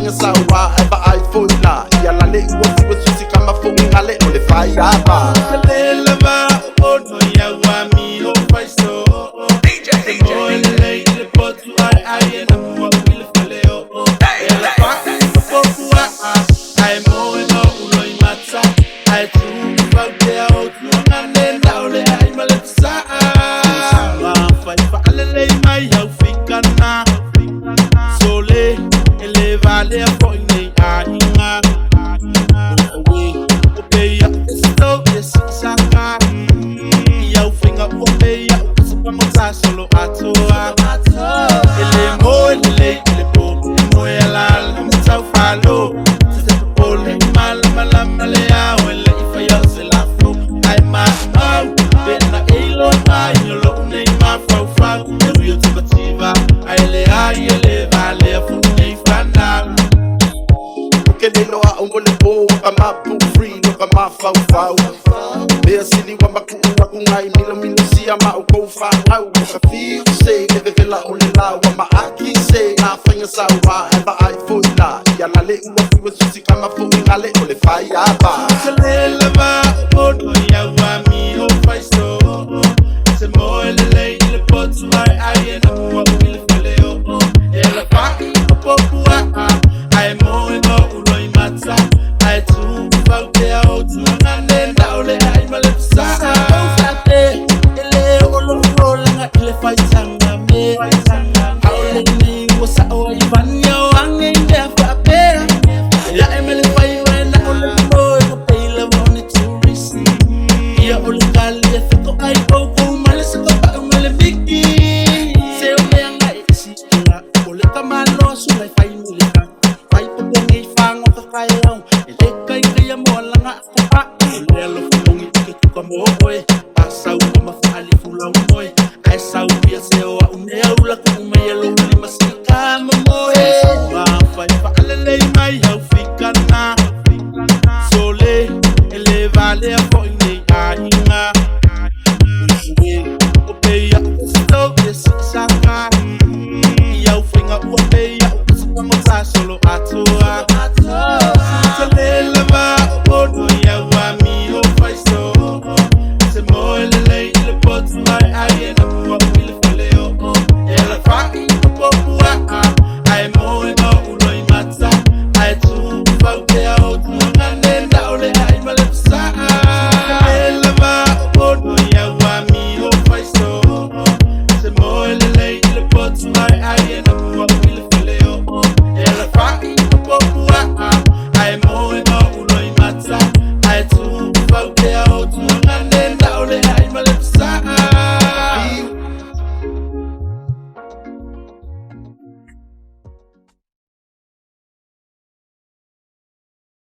fanya sawa eba iPhone na ya lale uwa susi kama phone ngale ole fire ba Lela ba ono ya wami o faiso DJ le potu ai na mo ile fale o ela pa poku ai mo no ulo imata ai tu ba de o tu ngane daule ai malesa ba fai fa ale mai au fikana sole ele vale for ni ainga solo atoa ele mo ele po mo ela mta falo se pole mal ya wele ifaya se la fo ai ma bena elo ma nyolo nei ma fa yo tikativa ai ele vale fu nei fana que they know I only go kama pu free no kama fa Bea sili wa maku ngai milo sia ma o ko fa au ka fi say de vela o le la wa ma aki say na fanya sawa eba iPhone na ya la le u susi kama phone ngale o le fire ba lela ba ono ya wa mi o faiso se mo le potu ai na mo ile fale o ela pa poku ai mo no ulo imata ai tu fa de o tu ngane daule ai malesa ele olo rola ile faitanga me aule ni wasa o ivanyo ange ndefa pe ya emele fai wena olo mo pe la woni tourist ya olo kali fito ai ko malesa ko pa mele bigi se o me ngai si la olo kamalo su mai fai mulika fai po ngi fango ka kaiong ele kai kai mo la nga ko pa ele lo ngi ke ko mo boy asau ma fali fula moy ai sau pia se o une ula ko me yelo ni masika moy ba fai fa ale mai au fikana sole ele vale for ni ainga o pe ya sto yes saka ya finga o pe ya solo atoa